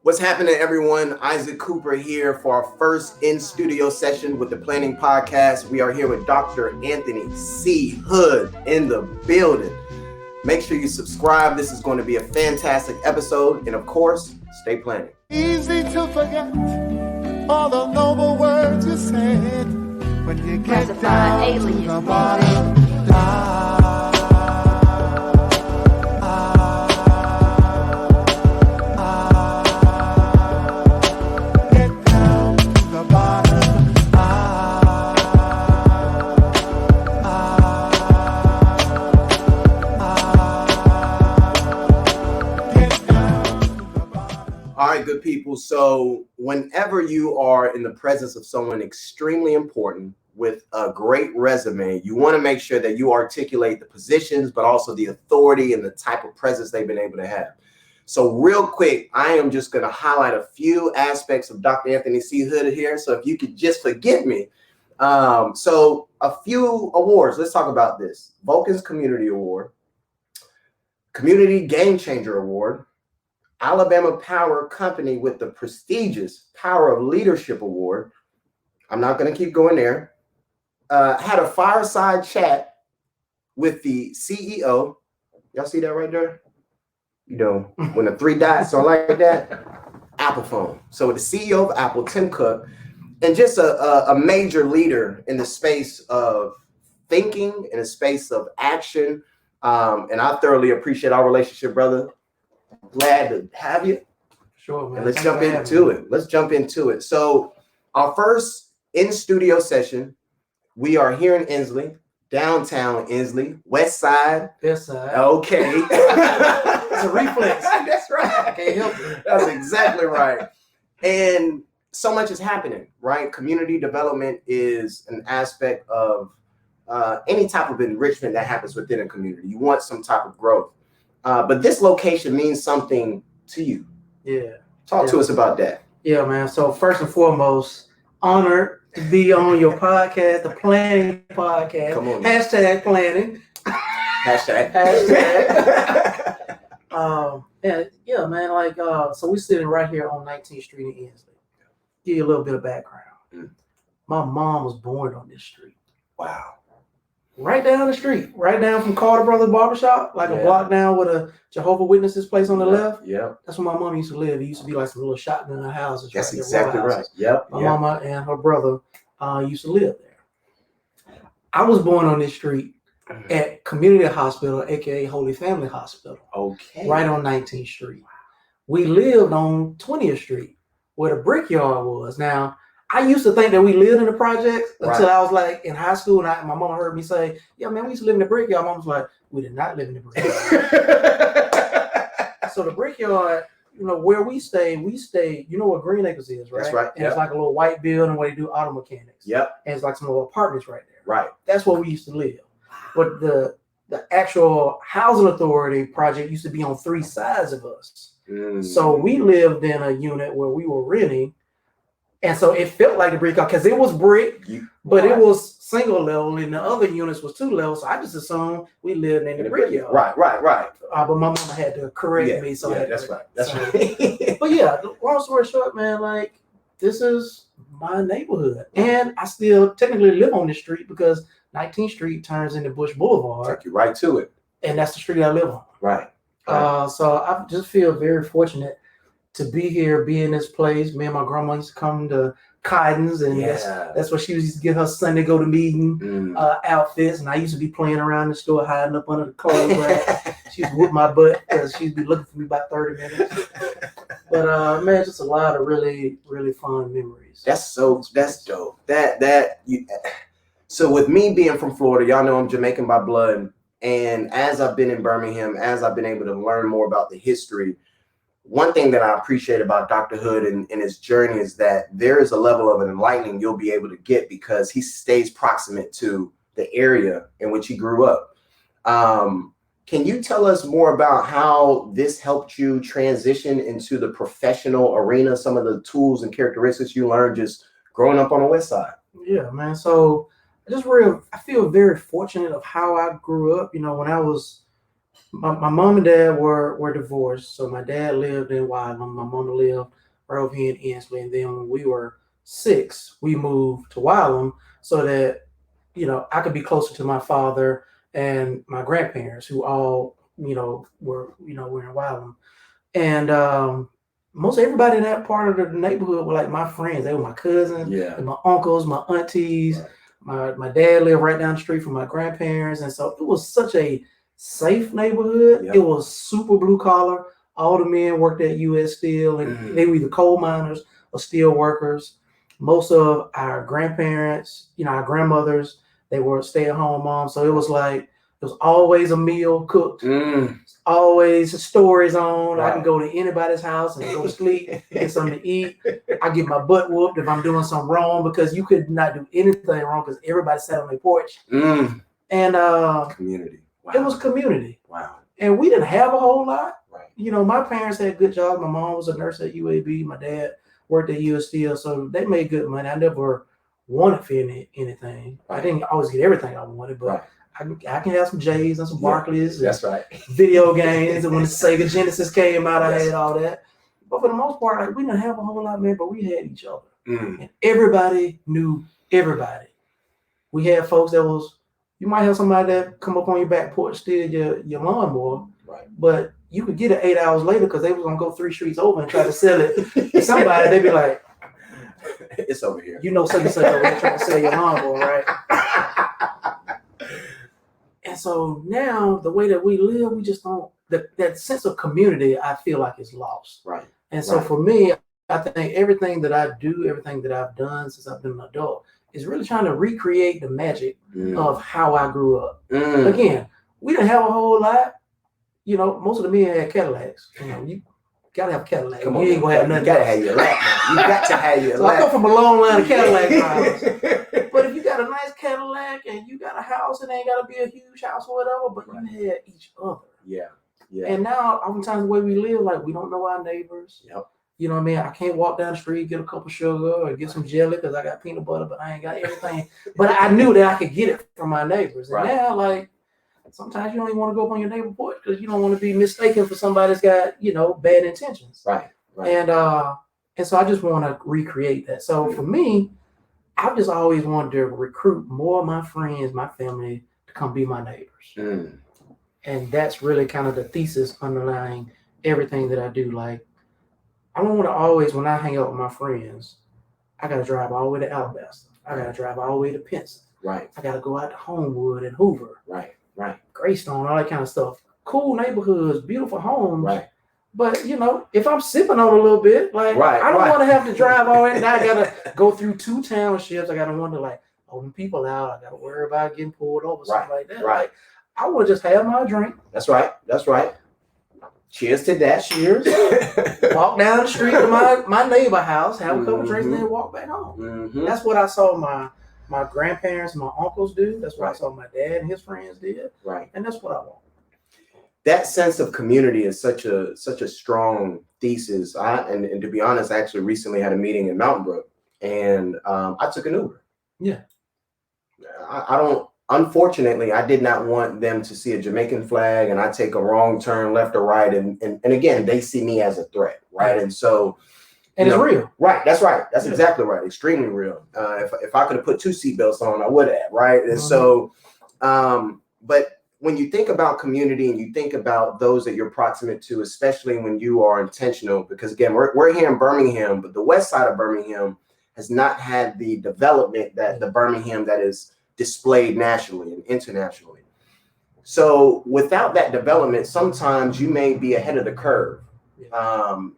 What's happening, everyone? Isaac Cooper here for our first in-studio session with the Planning Podcast. We are here with Dr. Anthony C. Hood in the building. Make sure you subscribe. This is going to be a fantastic episode. And of course, stay planning. Easy to forget all the noble words you said when you get down to the bottom line. All right, good people. So whenever you are in the presence of someone extremely important with a great resume, you want to make sure that you articulate the positions, but also the authority and the type of presence they've been able to have. So real quick, I am just going to highlight a few aspects of Dr. Anthony C. Hood here. So if you could just forgive me. So a few awards. Let's talk about this. Vulcan's Community Award, Community Game Changer Award, Alabama Power Company with the prestigious Power of Leadership Award. I'm not going to keep going there. Had a fireside chat with the CEO. Y'all see that right there? You know, when the three dots are like that, Apple phone. So with the CEO of Apple, Tim Cook, and just a major leader in the space of thinking, in a space of action. And I thoroughly appreciate our relationship, brother. Glad to have you. Sure, man. And let's jump into it. So our first in-studio session, we are here in Inslee, downtown Inslee, west side. West side. Okay. It's a reflex. That's right. I can't help it. That's exactly right. And so much is happening, right? Community development is an aspect of any type of enrichment that happens within a community. You want some type of growth. But this location means something to you. Yeah. Talk to us about that. Yeah, man. So first and foremost, honored to be on your podcast, the Planning Podcast. Come on. Hashtag planning. Hashtag. And yeah, man, like so we're sitting right here on 19th Street in Inslee. Give you a little bit of background. My mom was born on this street. Wow. Right down the street, right down from Carter Brothers Barbershop, like a block down with a Jehovah's Witnesses place on the left. Yeah. That's where my mom used to live. It used to be like some little shotgun houses. That's right exactly right. Yep. My mama and her brother used to live there. I was born on this street at Community Hospital, aka Holy Family Hospital. Okay. Right on 19th Street. We lived on 20th Street, where the brickyard was. Now, I used to think that we lived in the projects until I was like in high school, and my mama heard me say, "Yeah, man, we used to live in the brickyard." My mom was like, "We did not live in the brickyard." So the brickyard, you know, where we stayed, you know what Green Acres is, right? That's right. And it's like a little white building where they do auto mechanics. Yep. And it's like some little apartments right there. Right. That's where we used to live. But the actual housing authority project used to be on three sides of us. So we lived in a unit where we were renting. And so it felt like the brickyard because it was brick, but it was single level, and the other units was two levels. So I just assumed we lived in the brickyard. Right. But my mama had to correct me. So that's right. That's right. But yeah, long story short, man, like this is my neighborhood, and I still technically live on this street because 19th Street turns into Bush Boulevard. Take you right to it. And that's the street I live on. Right. So I just feel very fortunate to be here, be in this place. Me and my grandma used to come to Cotton's, and that's what she used to get her Sunday go to meeting outfits. And I used to be playing around the store, hiding up under the clothes rack. She used to whoop my butt because she'd be looking for me about 30 minutes. But man, just a lot of really, really fun memories. That's dope. So with me being from Florida, y'all know I'm Jamaican by blood. And as I've been in Birmingham, as I've been able to learn more about the history, one thing that I appreciate about Dr. Hood and his journey is that there is a level of enlightening you'll be able to get because he stays proximate to the area in which he grew up. Can you tell us more about how this helped you transition into the professional arena, some of the tools and characteristics you learned just growing up on the West Side? Yeah, man. So I feel very fortunate of how I grew up. You know, when I was My mom and dad were divorced. So my dad lived in Wylam. My mom lived right over here in Ensley. And then when we were 6, we moved to Wylam so that, I could be closer to my father and my grandparents who all, were in Wylam. And most everybody in that part of the neighborhood were like my friends. They were my cousins, and my uncles, my aunties. Right. My dad lived right down the street from my grandparents. And so it was such a safe neighborhood. Yep. It was super blue collar. All the men worked at U.S. Steel, and they were either coal miners or steel workers. Most of our grandparents, our grandmothers, they were stay-at-home moms. So it was like, there was always a meal cooked, always stories on. Right. I can go to anybody's house and go to sleep, get something to eat. I get my butt whooped if I'm doing something wrong, because you could not do anything wrong because everybody sat on their porch. And community. Wow. It was community. Wow. And we didn't have a whole lot. Right. My parents had good jobs. My mom was a nurse at UAB. My dad worked at US Steel, so they made good money. I never wanted for anything. Right. I didn't always get everything I wanted, but right. I can have some J's and some Barclays. That's right. Video games. And when the Sega Genesis came out, I had all that. But for the most part, we didn't have a whole lot, man, but we had each other. And everybody knew everybody. We had folks that you might have somebody that come up on your back porch, steal your lawnmower. Right. But you could get it 8 hours later because they was going to go 3 streets over and try to sell it to somebody. They'd be like, it's over here. Such and such over here trying to sell your lawnmower, right? And so now the way that we live, we just don't, that sense of community, I feel like is lost. Right. And so for me, I think everything that I do, everything that I've done since I've been an adult is really trying to recreate the magic of how I grew up. Again, we didn't have a whole lot. Most of the men had Cadillacs. You gotta have a Cadillac. Come on, you ain't gonna have nothing. You gotta have your lap, man. You got to have your lap. I come from a long line of Cadillac drivers. But if you got a nice Cadillac and you got a house, it ain't gotta be a huge house or whatever, but you had each other. Yeah. And now, oftentimes the way we live, like we don't know our neighbors. Yep. You know what I mean? I can't walk down the street, get a cup of sugar or get some jelly because I got peanut butter, but I ain't got everything. But I knew that I could get it from my neighbors. And now, like, sometimes you don't even want to go up on your neighbor's porch because you don't want to be mistaken for somebody that's got, bad intentions. Right. And so I just want to recreate that. So for me, I've just always wanted to recruit more of my friends, my family to come be my neighbors. And that's really kind of the thesis underlying everything that I do. Like, I don't want to always, when I hang out with my friends, I got to drive all the way to Alabasta. I got to drive all the way to Pinson. Right. I got to go out to Homewood and Hoover. Right. Greystone, all that kind of stuff. Cool neighborhoods, beautiful homes. Right. But, if I'm sipping on a little bit, like, I don't want to have to drive all that. Now I got to go through 2 townships. I got to wonder, like, them people out. I got to worry about getting pulled over, something like that. Right. Like, I want to just have my drink. That's right. Cheers to that. Cheers. Walk down the street to my neighbor house, have a couple drinks, and then walk back home. That's what I saw my grandparents and my uncles do. That's what I saw my dad and his friends did. Right. And that's what I want. That sense of community is such a strong thesis. And to be honest, I actually recently had a meeting in Mountain Brook, and I took an Uber. Yeah. Unfortunately, I did not want them to see a Jamaican flag and I take a wrong turn left or right. And again, they see me as a threat, right? And so, it's real. Right, that's right. That's exactly right. Extremely real. If I could have put 2 seatbelts on, I would have, right? And so, but when you think about community and you think about those that you're proximate to, especially when you are intentional, because again, we're here in Birmingham, but the west side of Birmingham has not had the development that the Birmingham that is displayed nationally and internationally. So without that development, sometimes you may be ahead of the curve,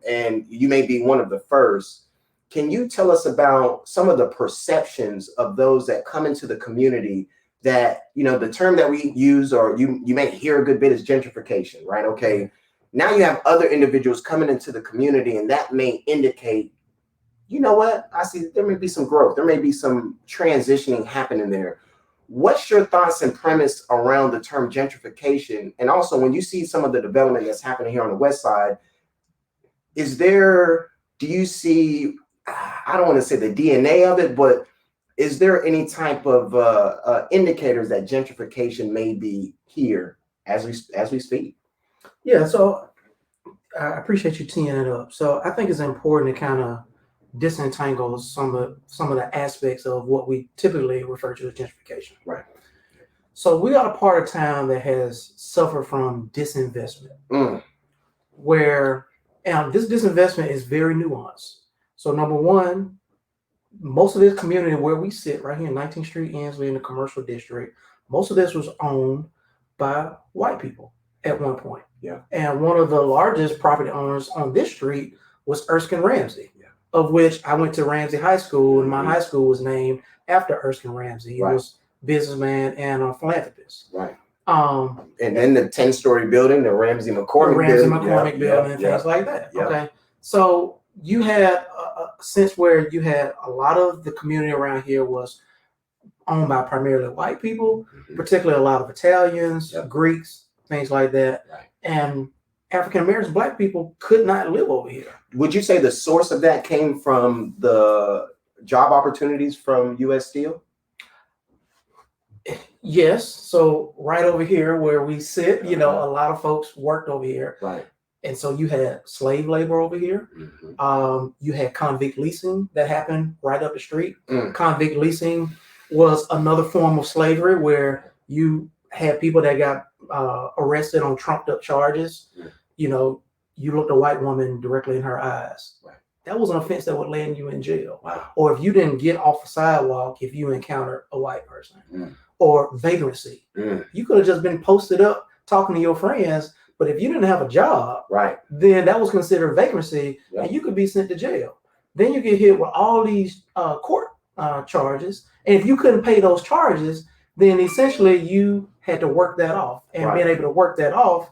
and you may be one of the first. Can you tell us about some of the perceptions of those that come into the community that, the term that we use, or you may hear a good bit, is gentrification, right? Okay, now you have other individuals coming into the community, and that may indicate, I see there may be some growth, there may be some transitioning happening there. What's your thoughts and premise around the term gentrification? And also, when you see some of the development that's happening here on the west side, do you see, I don't want to say the DNA of it, but is there any type of indicators that gentrification may be here as we speak. Yeah, so I appreciate you teeing it up. So I think it's important to kind of disentangle some of the aspects of what we typically refer to as gentrification. Right. So we are a part of town that has suffered from disinvestment, where this disinvestment is very nuanced. So number one, most of this community where we sit right here in 19th Street, Ansley, in the commercial district, most of this was owned by white people at one point. Yeah. And one of the largest property owners on this street was Erskine Ramsey, of which I went to Ramsey High School, and my high school was named after Erskine Ramsey. He was a businessman and a philanthropist. Right. And then the 10-story building, the Ramsey McCormick building, and things like that. Yep. Okay. So you had a sense where you had a lot of the community around here was owned by primarily white people, particularly a lot of Italians, Greeks, things like that. Right. And African Americans, black people could not live over here. Would you say the source of that came from the job opportunities from U.S. Steel? Yes. So right over here where we sit, a lot of folks worked over here. Right. And so you had slave labor over here. You had convict leasing that happened right up the street. Convict leasing was another form of slavery where you had people that got arrested on trumped up charges. You looked a white woman directly in her eyes. Right. That was an offense that would land you in jail. Wow. Or if you didn't get off the sidewalk, if you encountered a white person. Or vagrancy. You could have just been posted up talking to your friends, but if you didn't have a job, then that was considered vagrancy, and you could be sent to jail. Then you get hit with all these court charges, and if you couldn't pay those charges, then essentially you had to work that off. And being able to work that off,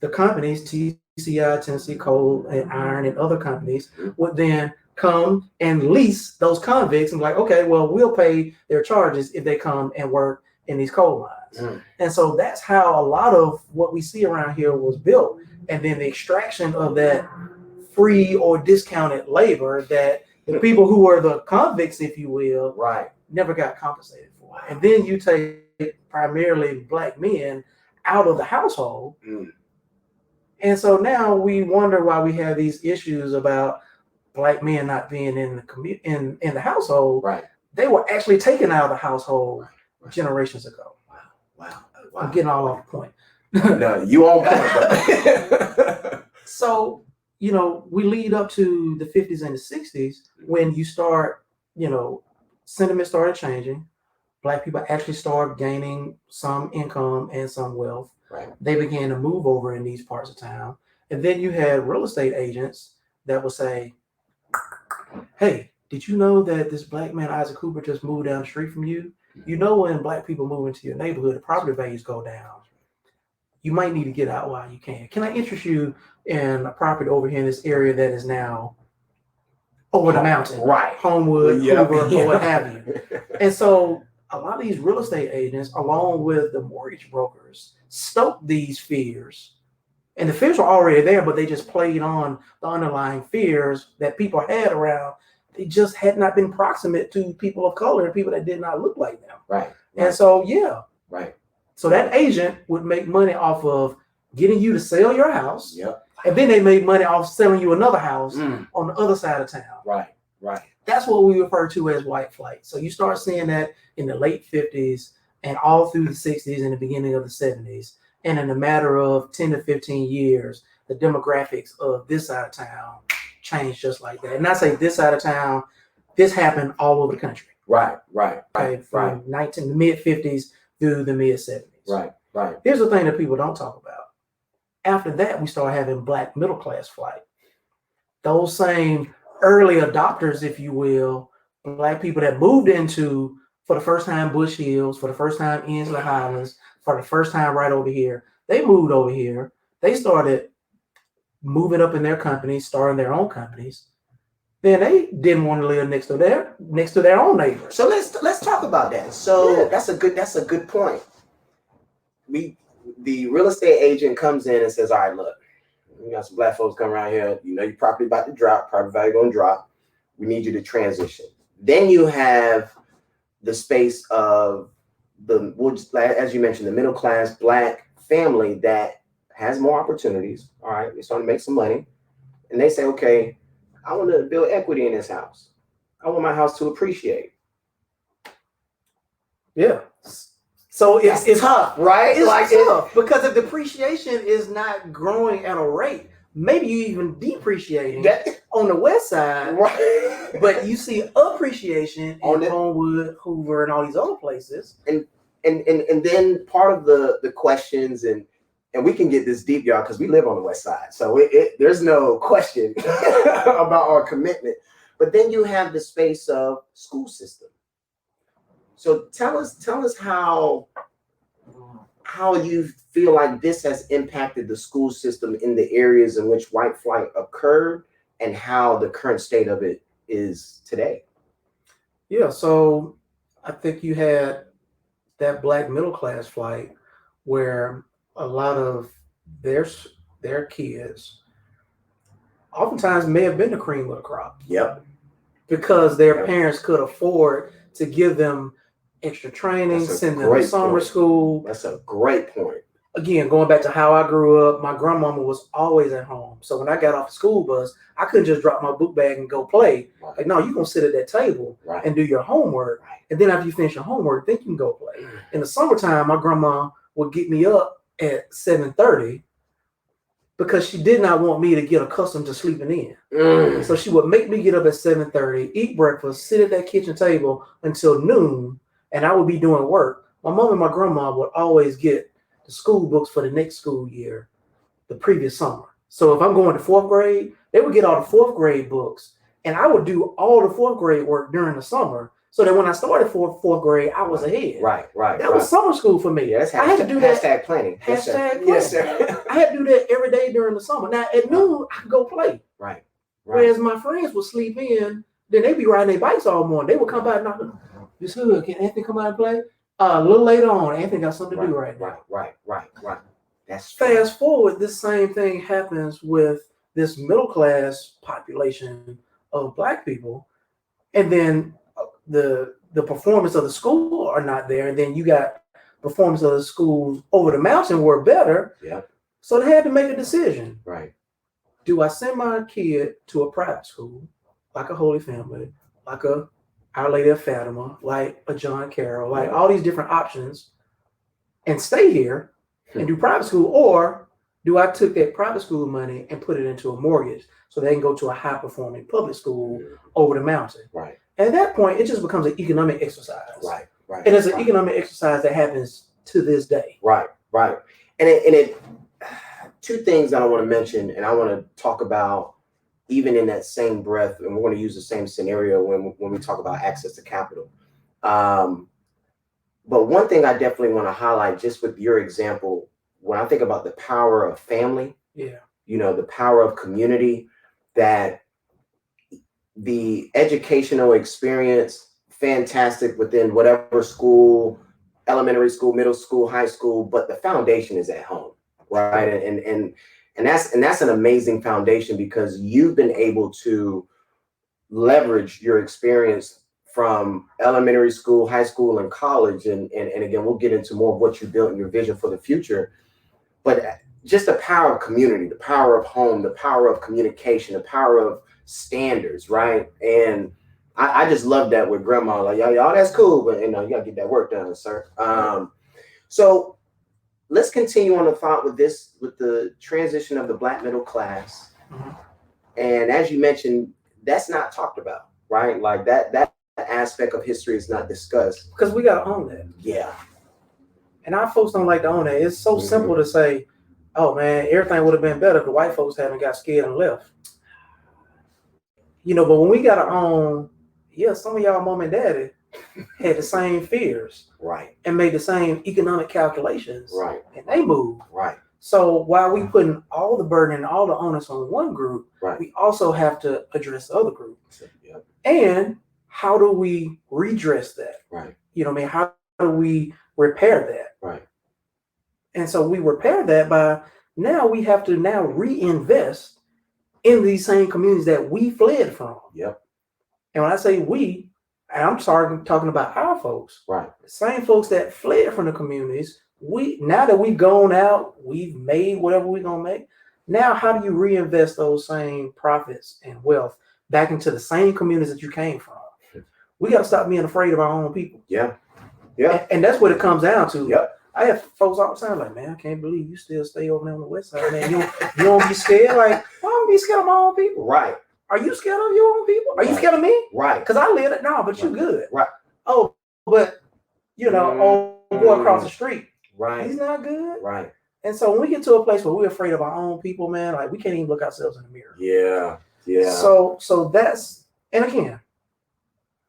the companies, TCI, Tennessee Coal and Iron, and other companies would then come and lease those convicts and be like, okay, well, we'll pay their charges if they come and work in these coal mines. And so that's how a lot of what we see around here was built. And then the extraction of that free or discounted labor that the people who were the convicts, if you will, never got compensated for. And then you take primarily black men out of the household. And so now we wonder why we have these issues about black men not being in the household. They were actually taken out of the household generations ago. Wow. I'm getting all off the point. No, you on point. So, we lead up to the 50s and the 60s when you start, sentiment started changing. Black people actually started gaining some income and some wealth. They began to move over in these parts of town. And then you had real estate agents that would say, hey, did you know that this black man, Isaac Cooper, just moved down the street from you? When black people move into your neighborhood, the property values go down. You might need to get out while you can. Can I interest you in a property over here in this area that is now over the mountain? Homewood, Hoover, or what have you. And so a lot of these real estate agents, along with the mortgage brokers, stoked these fears. And the fears were already there, but they just played on the underlying fears that people had around. They just had not been proximate to people of color and people that did not look like them. And so, so that agent would make money off of getting you to sell your house. And then they made money off selling you another house on the other side of town. That's what we refer to as white flight. So you start seeing that in the late 50s and all through the 60s and the beginning of the 70s. And in a matter of 10 to 15 years, the demographics of this side of town changed just like that. And I say this side of town, this happened all over the country. From the mid 50s through the mid 70s. Here's the thing that people don't talk about. After that, we started having black middle class flight. Those same early adopters, if you will, black people that moved into, for the first time, Bush Hills, for the first time, Inslee Highlands, for the first time right over here. They moved over here. They started moving up in their companies, starting their own companies. Then they didn't want to live next to their own neighbors. So let's talk about that. So that's a good point. The real estate agent comes in and says, all right, look, we got some black folks come around here. Your property about to drop, property value going to drop. We need you to transition. Then you have the space of as you mentioned, the middle class, black family that has more opportunities. All right, they're starting to make some money, and they say, okay, I want to build equity in this house. I want my house to appreciate. Yeah. So it's tough, right? It's tough because if depreciation is not growing at a rate, maybe you even depreciating on the west side, right? But you see appreciation in Homewood, Hoover, and all these other places. And then part of the questions, and we can get this deep, y'all, because we live on the west side, so there's no question about our commitment. But then you have the space of school system. So tell us how you feel like this has impacted the school system in the areas in which white flight occurred, and how the current state of it is today. Yeah, so I think you had that black middle class flight where a lot of their kids oftentimes may have been the cream of the crop. Yep. Because their parents could afford to give them extra training, send them to summer school. That's a great point. Again, going back to how I grew up, my grandmama was always at home. So when I got off the school bus, I couldn't just drop my book bag and go play. Right. Like, no, you're going to sit at that table and do your homework. Right. And then after you finish your homework, then you can go play. In the summertime, my grandma would get me up at 7:30 because she did not want me to get accustomed to sleeping in. So she would make me get up at 7:30, eat breakfast, sit at that kitchen table until noon, and I would be doing work. My mom and my grandma would always get the school books for the next school year, the previous summer. So if I'm going to fourth grade, they would get all the fourth grade books, and I would do all the fourth grade work during the summer, so that when I started fourth grade, I was ahead. Right. That was summer school for me. Yeah, that's I had to do that. Hashtag planning. Yes, sir. I had to do that every day during the summer. Now at noon, I could go play. Right. Whereas my friends would sleep in, then they'd be riding their bikes all morning. They would come by and knock, "Miss Hood, can Anthony come out and play?" A little later on, Anthony got something to do right now. Right. That's fast forward. This same thing happens with this middle class population of Black people, and then the performance of the school are not there, and then you got performance of the schools over the mountain were better. Yeah. So they had to make a decision. Right. Do I send my kid to a private school, like a Holy Family, like a Our Lady of Fatima, like a John Carroll, like all these different options, and stay here and do private school? Or do I take that private school money and put it into a mortgage so they can go to a high performing public school over the mountain? Right. And at that point, it just becomes an economic exercise. Right. And it's an economic exercise that happens to this day. Right. And it two things that I want to mention, and I want to talk about even in that same breath, and we're going to use the same scenario when we talk about access to capital. But one thing I definitely want to highlight, just with your example, when I think about the power of family, the power of community, that the educational experience, fantastic within whatever school, elementary school, middle school, high school, but the foundation is at home, right? And that's an amazing foundation, because you've been able to leverage your experience from elementary school, high school, and college. And again, we'll get into more of what you built and your vision for the future. But just the power of community, the power of home, the power of communication, the power of standards, right? And I just love that with grandma. Like, y'all, that's cool, but you gotta get that work done, sir. So let's continue on the thought with the transition of the Black middle class. And as you mentioned, that's not talked about, right? Like that aspect of history is not discussed. Because we gotta own that. Yeah. And our folks don't like to own that. It's so simple to say, oh man, everything would have been better if the white folks hadn't got scared and left. But when we gotta own, some of y'all mom and daddy had the same fears. Right. And made the same economic calculations. Right. And they moved. Right. So while we putting all the burden and all the onus on one group, we also have to address the other group. Yep. And how do we redress that? Right. How do we repair that? Right. And so we repair that by now we have to reinvest in these same communities that we fled from. Yep. And when I say we, I'm talking about our folks. Right. The same folks that fled from the communities now that we've gone out, we've made whatever we're gonna make. Now, how do you reinvest those same profits and wealth back into the same communities that you came from? We got to stop being afraid of our own people. Yeah. And that's what it comes down to. Yep. I have folks all the time like, man, I can't believe you still stay over there on the west side, man. You don't be scared? Like, why don't be scared of my own people? Right. Are you scared of your own people? Are you scared of me? Right. Because I live it now, but you good. Right. Oh, but boy across the street. Right. He's not good. Right. And so when we get to a place where we're afraid of our own people, man, like we can't even look ourselves in the mirror. Yeah. Yeah. So that's, and again,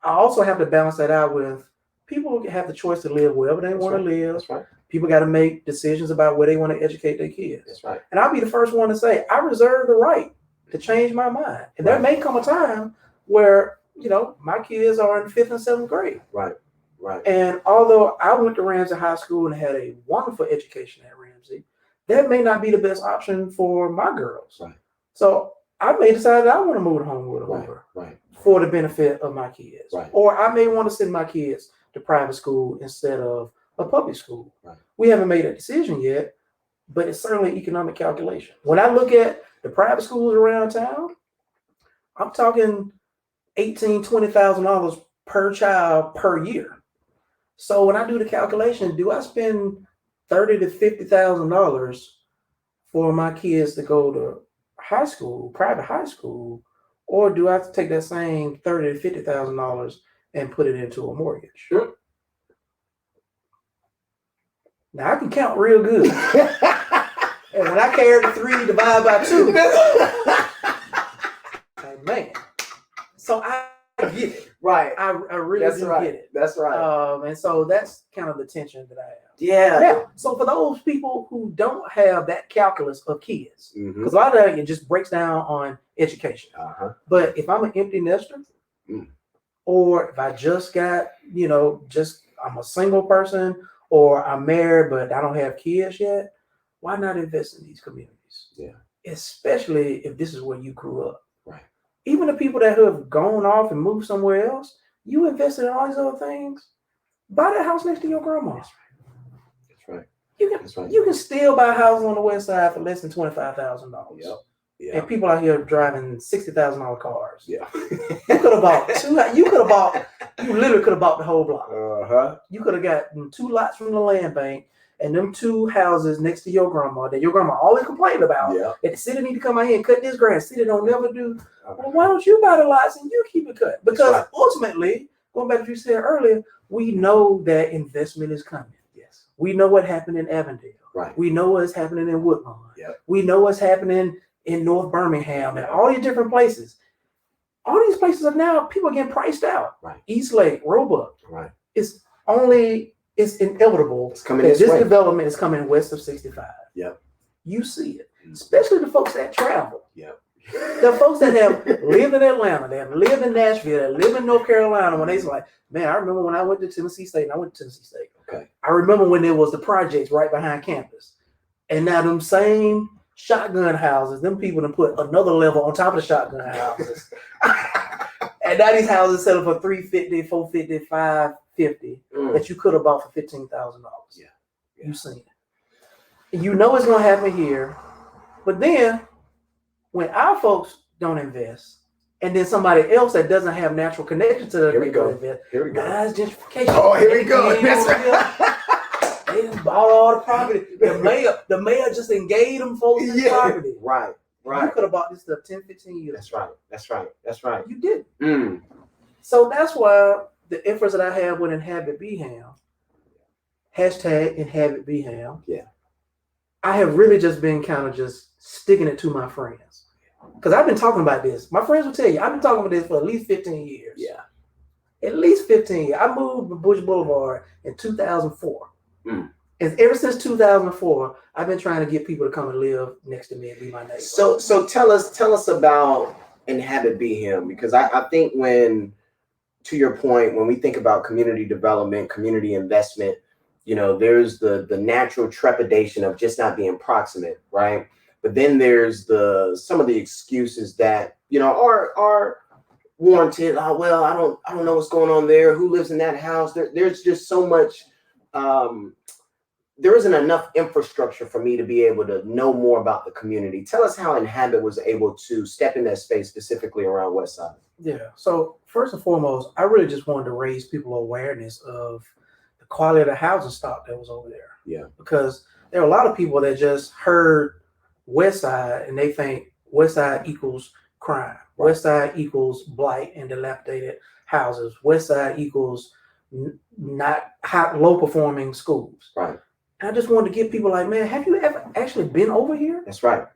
I also have to balance that out with people have the choice to live wherever they want to live. That's right. People got to make decisions about where they want to educate their kids. That's right. And I'll be the first one to say, I reserve the right to change my mind. And there may come a time where, my kids are in 5th and 7th grade. Right. Right. And although I went to Ramsey High School and had a wonderful education at Ramsey, that may not be the best option for my girls. Right. So I may decide that I want to move to Homewood or Hoover for the benefit of my kids. Right. Or I may want to send my kids to private school instead of a public school. Right. We haven't made a decision yet, but it's certainly an economic calculation. When I look at the private schools around town, I'm talking $18,000, $20,000 per child per year. So when I do the calculation, do I spend $30,000 to $50,000 for my kids to go to high school, private high school, or do I have to take that same $30,000 to $50,000 and put it into a mortgage? Sure. Now I can count real good. And when I carry the 3 divided by 2, like, man. So I get it. Right. I really That's do right. get it. That's right. And so that's kind of the tension that I have. Yeah. Now, so for those people who don't have that calculus of kids, because a lot of that it just breaks down on education. But if I'm an empty nester, or if I just got, I'm a single person, or I'm married but I don't have kids yet, why not invest in these communities? Yeah. Especially if this is where you grew up. Right. Even the people that have gone off and moved somewhere else, you invested in all these other things. Buy that house next to your grandma. That's right. You can still buy houses on the west side for less than $25,000. Yep. Yeah. And people out here driving $60,000 cars. Yeah. You could have bought you literally could have bought the whole block. You could have gotten 2 lots from the land bank and them 2 houses next to your grandma that your grandma always complained about. Yeah. That the city need to come out here and cut this grass. City don't never do. Well, why don't you buy the lots and you keep it cut? Because ultimately, going back to what you said earlier, we know that investment is coming. Yes. We know what happened in Avondale. Right. We know what's happening in Woodlawn. Yep. We know what's happening in North Birmingham and all these different places. All these places are now people are getting priced out. Right. Eastlake, Roebuck. Right. It's inevitable it's coming that this way. Development is coming west of 65. Yep. You see it, especially the folks that travel. Yep. The folks that have lived in Atlanta, they have lived in Nashville, they live in North Carolina. When they's like, man, I remember when I went to Tennessee State, and I went to Tennessee State. Okay. I remember when there was the projects right behind campus, and now them same shotgun houses, them people done put another level on top of the shotgun houses. And now these houses selling for $350, $450, $550 that you could have bought for $15,000. Yeah. You've seen it. And you know it's gonna happen here. But then when our folks don't invest, and then somebody else that doesn't have natural connection to the Here we go. Invest, Here we go. guys, gentrification. Oh, here we go. They just bought all the property. The mayor just engaged them folks in the property. Right. You could have bought this stuff 10, 15 years. That's right. You didn't. So that's why the efforts that I have with Inhabit Beham, hashtag Inhabit Beham. Yeah. I have really just been kind of just sticking it to my friends. Because I've been talking about this. My friends will tell you, I've been talking about this for at least 15 years. Yeah. At least 15 years. I moved to Bush Boulevard in 2004. And ever since 2004, I've been trying to get people to come and live next to me and be my neighbor. So tell us about Inhabit Beham, because I think to your point, when we think about community development, community investment, there's the natural trepidation of just not being proximate, right? But then there's some of the excuses that are warranted. Oh, well, I don't know what's going on there. Who lives in that house? There's just so much there isn't enough infrastructure for me to be able to know more about the community. Tell us how Inhabit was able to step in that space, specifically around West Side. Yeah. So first and foremost, I really just wanted to raise people's awareness of the quality of the housing stock that was over there. Yeah. Because there are a lot of people that just heard West Side and they think West Side equals crime. Right. West Side equals blight and dilapidated houses. West Side equals not low performing schools. Right. And I just wanted to get people like, man, have you ever actually been over here? That's right.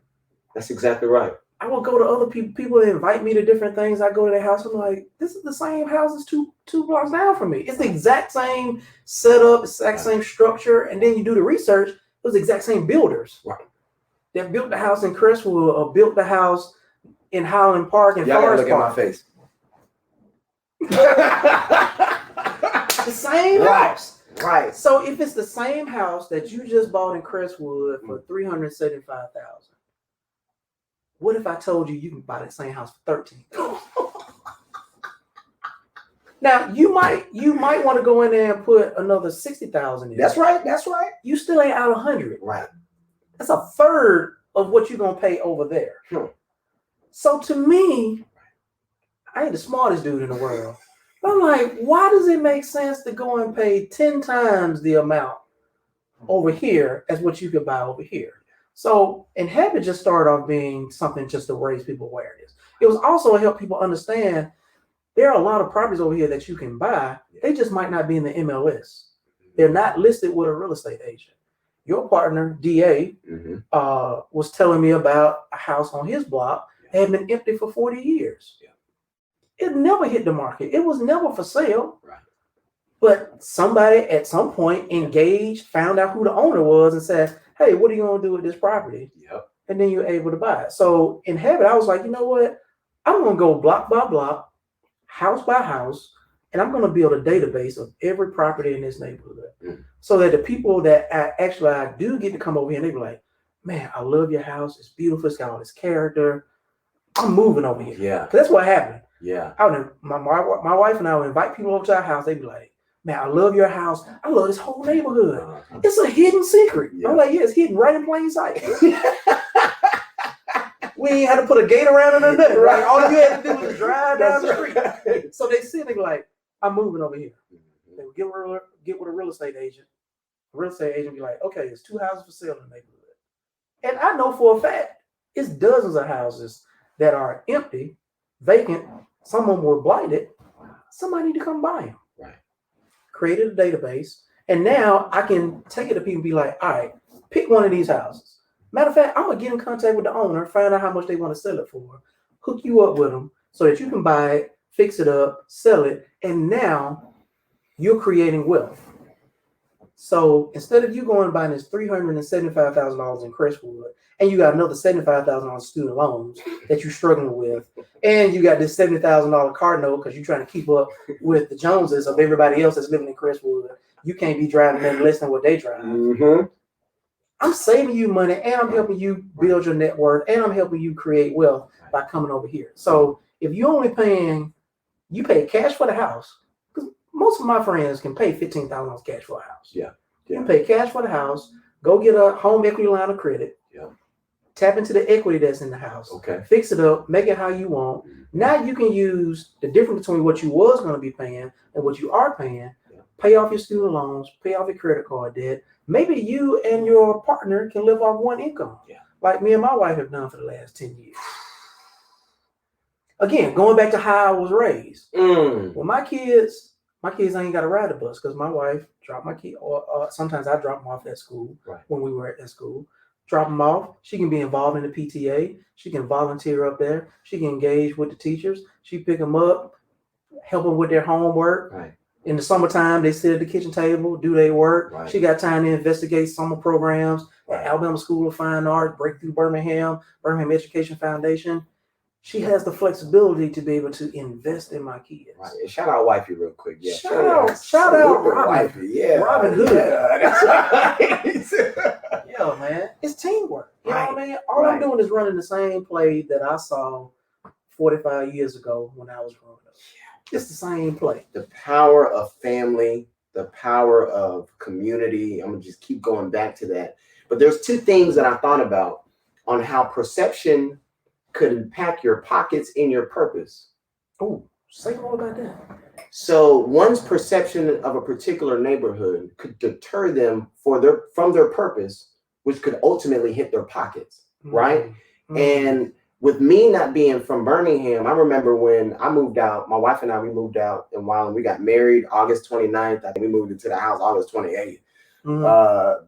That's exactly right. I will go to other people that invite me to different things. I go to their house. I'm like, this is the same house as two blocks down from me. It's the exact same setup, exact same structure. And then you do the research. It was the exact same builders. Right. That built the house in Crestwood or built the house in Highland Park and Forest Park. Y'all gotta look at my face. The same house. Right. So if it's the same house that you just bought in Crestwood for $375,000, what if I told you can buy the same house for $13,000? Now you might want to go in there and put another $60,000 in. That's right. That's right. You still ain't out $100. Right. That's a third of what you're gonna pay over there. So to me, I ain't the smartest dude in the world. But I'm like, why does it make sense to go and pay 10 times the amount over here as what you could buy over here? So Inhabit just started off being something just to raise people awareness. It was also to help people understand there are a lot of properties over here that you can buy. They just might not be in the MLS. They're not listed with a real estate agent. Your partner, DA, was telling me about a house on his block that had been empty for 40 years. It never hit the market. It was never for sale. Right. But somebody at some point engaged, found out who the owner was and said, hey, what are you going to do with this property? Yep. And then you're able to buy it. So Inhabit, I was like, you know what? I'm going to go block by block, house by house, and I'm going to build a database of every property in this neighborhood so that the people that I do get to come over here and they be like, man, I love your house. It's beautiful. It's got all this character. I'm moving over here. Yeah. That's what happened. Yeah. My wife and I would invite people over to our house. They'd be like, man, I love your house. I love this whole neighborhood. It's a hidden secret. Yeah. I'm like, yeah, it's hidden right in plain sight. We ain't had to put a gate around it or nothing, right? All you had to do was drive down the street. So they sit, they be like, I'm moving over here. They would get with a real estate agent. The real estate agent be like, okay, it's 2 houses for sale in the neighborhood. And I know for a fact, it's dozens of houses that are empty, vacant. Some of them were blighted. Somebody need to come buy them. Right. Created a database. And now I can take it to people and be like, all right, pick one of these houses. Matter of fact, I'm going to get in contact with the owner, find out how much they want to sell it for, hook you up with them so that you can buy it, fix it up, sell it. And now you're creating wealth. So instead of you going and buying this $375,000 in Crestwood, and you got another $75,000 student loans that you're struggling with, and you got this $70,000 car note because you're trying to keep up with the Joneses of everybody else that's living in Crestwood. You can't be driving them less than what they drive. I'm saving you money, and I'm helping you build your net worth, and I'm helping you create wealth by coming over here. So if you're only you pay cash for the house, because most of my friends can pay $15,000 cash for a house. Yeah. You can pay cash for the house, go get a home equity line of credit, tap into the equity that's in the house, fix it up, make it how you want. Now you can use the difference between what you was going to be paying and what you are paying, pay off your student loans, pay off your credit card debt. Maybe you and your partner can live off one income, like me and my wife have done for the last 10 years. Again, going back to how I was raised. Well, my kids ain't got to ride the bus because my wife dropped my kid, or sometimes I drop them off at school when we were at that school. Drop them off. She can be involved in the PTA. She can volunteer up there. She can engage with the teachers. She pick them up, help them with their homework. Right. In the summertime, they sit at the kitchen table, do their work. Right. She got time to investigate summer programs at Alabama School of Fine Arts, Breakthrough Birmingham Education Foundation. She has the flexibility to be able to invest in my kids. Right. And shout out wifey real quick. Yeah. Shout out Robin. Wifey. Yeah. Robin Hood. Yeah, that's right. Yeah, man. It's teamwork. You know what I mean? All I'm doing is running the same play that I saw 45 years ago when I was growing up. It's the same play. The power of family the power of community. I'm gonna just keep going back to that. But there's two things that I thought about on how perception could impact your pockets and your purpose. Oh, say more about that. So one's perception of a particular neighborhood could deter them from their purpose, which could ultimately hit their pockets, right? And with me not being from Birmingham, I remember when I moved out, my wife and I, we moved out in Wyland. We got married August 29th. I think we moved into the house August 28th.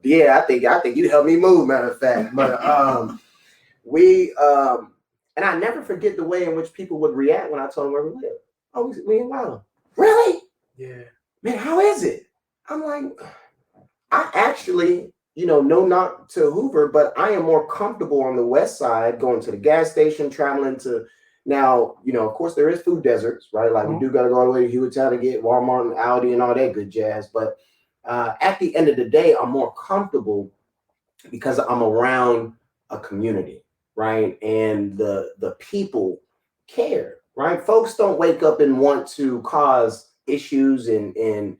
Yeah, I think you helped me move, matter of fact. But and I never forget the way in which people would react when I told them where we live. Oh, we in Wyland. Really? Yeah. Man, how is it? I'm like, I actually, no knock to Hoover, but I am more comfortable on the west side, going to the gas station, traveling to now, of course there is food deserts, right? Like we do got to go all the way to Hewittown to get Walmart and Aldi and all that good jazz. But at the end of the day, I'm more comfortable because I'm around a community, right? And the people care, right? Folks don't wake up and want to cause issues and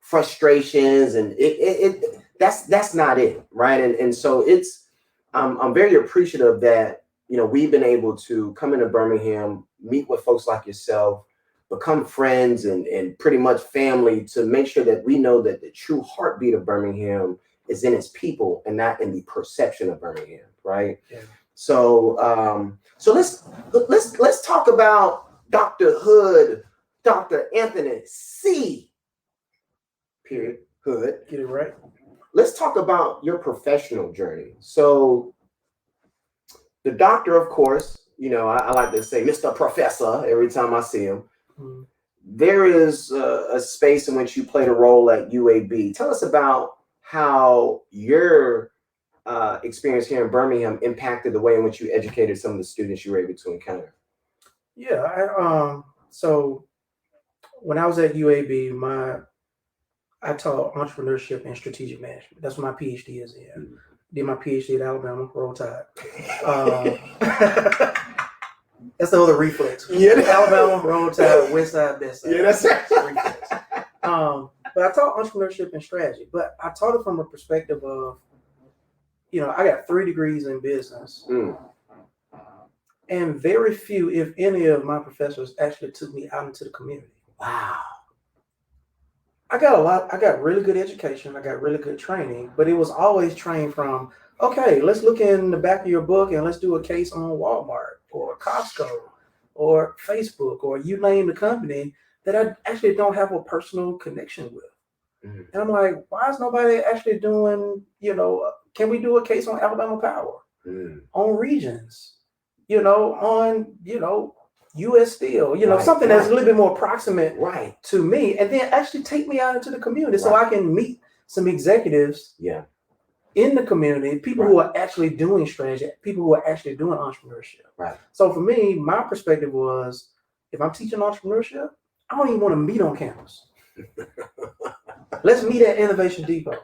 frustrations, and that's not it, right? And so I'm very appreciative that we've been able to come into Birmingham, meet with folks like yourself, become friends and pretty much family, to make sure that we know that the true heartbeat of Birmingham is in its people and not in the perception of Birmingham, right? Yeah. So let's talk about Dr. Hood, Dr. Anthony C. Period. Hood. Get it right. Let's talk about your professional journey. So the doctor, of course, I like to say Mr. Professor every time I see him. There is a space in which you played a role at UAB. Tell us about how your experience here in Birmingham impacted the way in which you educated some of the students you were able to encounter. Yeah, so when I was at UAB, I taught entrepreneurship and strategic management. That's what my PhD is in. Did my PhD at Alabama, Roll Tide. That's the other reflex. Yeah, Alabama, Roll Tide, West Side, Best Side. Yeah, that's reflex. But I taught entrepreneurship and strategy. But I taught it from a perspective of, I got 3 degrees in business. And very few, if any, of my professors actually took me out into the community. Wow. I got really good education. I got really good training, but it was always trained from, okay, let's look in the back of your book and let's do a case on Walmart or Costco or Facebook or you name the company that I actually don't have a personal connection with. And I'm like, why is nobody actually doing, can we do a case on Alabama Power, on Regions, on, U.S. Steel, something that's a little bit more proximate to me, and then actually take me out into the community so I can meet some executives in the community, people who are actually doing strategy, people who are actually doing entrepreneurship. Right. So for me, my perspective was, if I'm teaching entrepreneurship, I don't even want to meet on campus. Let's meet at Innovation Depot.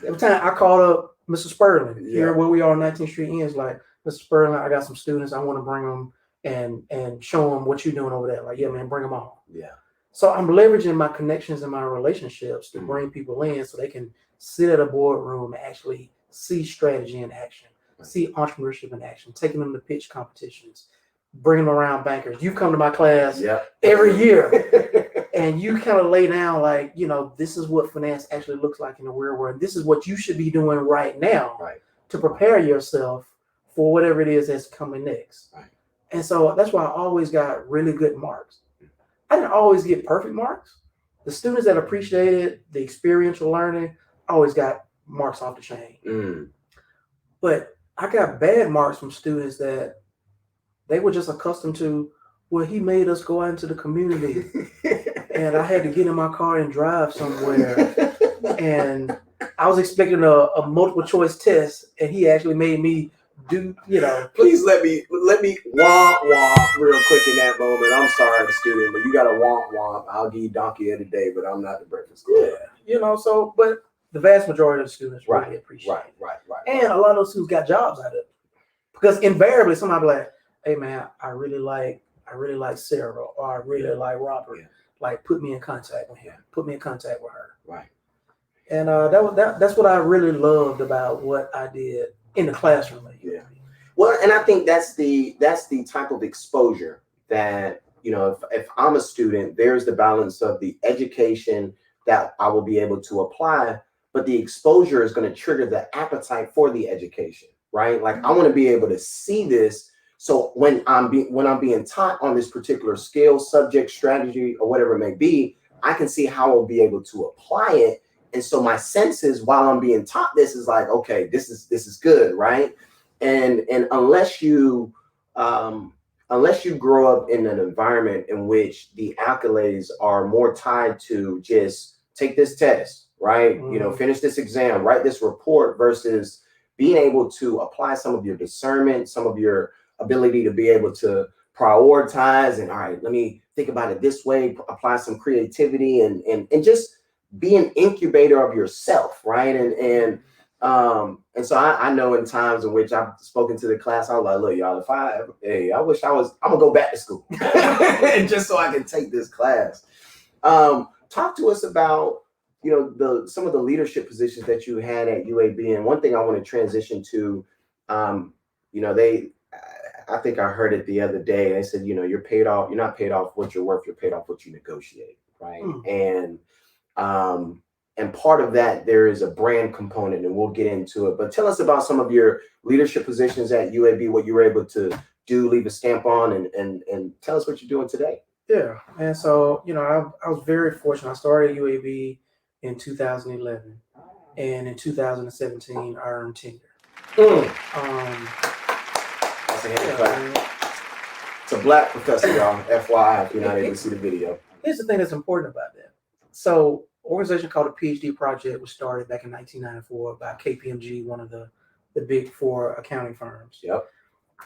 Every time I called up Mr. Sperling here where we are on 19th Street Ends, like, Mr. Sperling, I got some students, I want to bring them and show them what you're doing over there. Like, yeah, man, bring them on. Yeah. So I'm leveraging my connections and my relationships to bring people in so they can sit at a boardroom and actually see strategy in action, see entrepreneurship in action, taking them to pitch competitions, bringing them around bankers. You come to my class every year and you kind of lay down like, this is what finance actually looks like in the real world. This is what you should be doing right now to prepare yourself for whatever it is that's coming next. Right. And so that's why I always got really good marks. I didn't always get perfect marks. The students that appreciated the experiential learning always got marks off the chain. But I got bad marks from students that they were just accustomed to, well, he made us go out into the community and I had to get in my car and drive somewhere. And I was expecting a multiple choice test and he actually made me do, Please let me womp real quick in that moment. I'm sorry, the student, but you got to womp. I'll give you donkey of the day, but I'm not the breakfast club. Yeah, but the vast majority of the students really appreciate it. Right. And a lot of those students got jobs out of it. Because invariably somebody be like, hey man, I really like Sarah, or I really like Robert. like put me in contact with him, put me in contact with her. Right. And that's what I really loved about what I did in the classroom. Yeah. Well, and I think that's the type of exposure that, you know, if I'm a student, there's the balance of the education that I will be able to apply, but the exposure is going to trigger the appetite for the education, right? Like I want to be able to see this. So when I'm being taught on this particular skill, subject, strategy, or whatever it may be, I can see how I'll be able to apply it. And so my senses, while I'm being taught this, is like, okay, this is good, right? And unless you grow up in an environment in which the accolades are more tied to just take this test, right? You know, finish this exam, write this report, versus being able to apply some of your discernment, some of your ability to be able to prioritize, and all right, let me think about it this way, apply some creativity, and just be an incubator of yourself, right? And so I know in times in which I've spoken to the class, I was like, look, y'all, I wish I'm gonna go back to school just so I can take this class. Talk to us about, you know, some of the leadership positions that you had at UAB. And one thing I want to transition to, you know, I think I heard it the other day. They said, you know, you're not paid off what you're worth, you're paid off what you negotiate, right? And part of that, there is a brand component, and we'll get into it. But tell us about some of your leadership positions at UAB, what you were able to do, leave a stamp on, and tell us what you're doing today. Yeah, and so, you know, I was very fortunate. I started at UAB in 2011, and in 2017, I earned tenure. That's a hand clap. It's a black professor, y'all. FYI, if you're not able to see the video. Here's the thing that's important about that. So, organization called the PhD Project was started back in 1994 by KPMG, one of the big four accounting firms. Yep.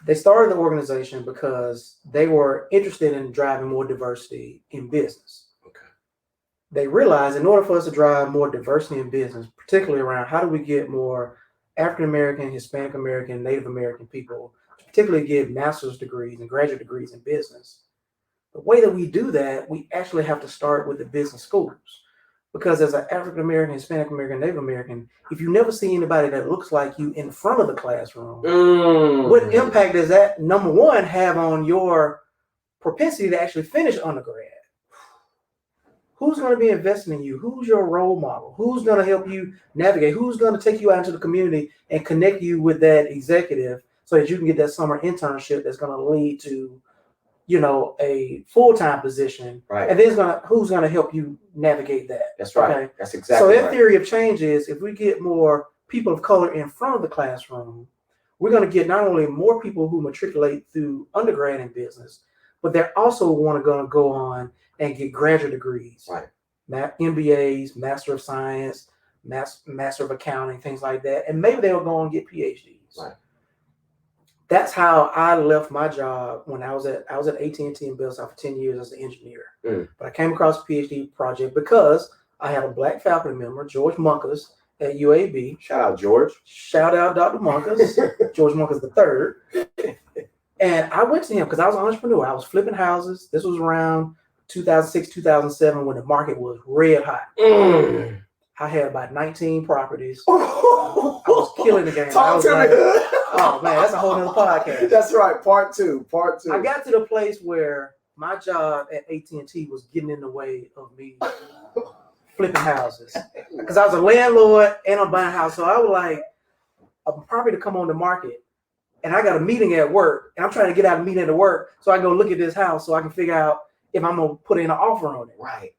They started the organization because they were interested in driving more diversity in business. Okay. They realized in order for us to drive more diversity in business, particularly around how do we get more African American, Hispanic American, Native American people, particularly get master's degrees and graduate degrees in business, the way that we do that, we actually have to start with the business schools. Because as an African American, Hispanic American, Native American, if you never see anybody that looks like you in front of the classroom, what impact does that, number one, have on your propensity to actually finish undergrad? Who's going to be investing in you? Who's your role model? Who's going to help you navigate? Who's going to take you out into the community and connect you with that executive so that you can get that summer internship that's going to lead to, you know, a full-time position, right? And then who's going to help you navigate that? That's right. Okay? That's exactly so that right. theory of change is if we get more people of color in front of the classroom, we're going to get not only more people who matriculate through undergrad in business, but they're also going to go on and get graduate degrees, right? MBAs, Master of Science, Master of Accounting, things like that, and maybe they'll go and get PhDs. Right. That's how I left my job when I was at AT&T in Bellsouth for 10 years as an engineer. But I came across a PhD project because I had a Black faculty member, George Munkus, at UAB. Shout out, George. Shout out, Dr. Munkus, George Munkus III. And I went to him because I was an entrepreneur. I was flipping houses. This was around 2006, 2007 when the market was red hot. I had about 19 properties. I was killing the game. Talk to me. Oh man, that's a whole nother podcast. That's right, part two. I got to the place where my job at AT&T was getting in the way of me flipping houses. Because I was a landlord and I'm buying a house. So I was like, a property to come on the market and I got a meeting at work and I'm trying to get out of the meeting at work so I can go look at this house so I can figure out if I'm going to put in an offer on it. Right.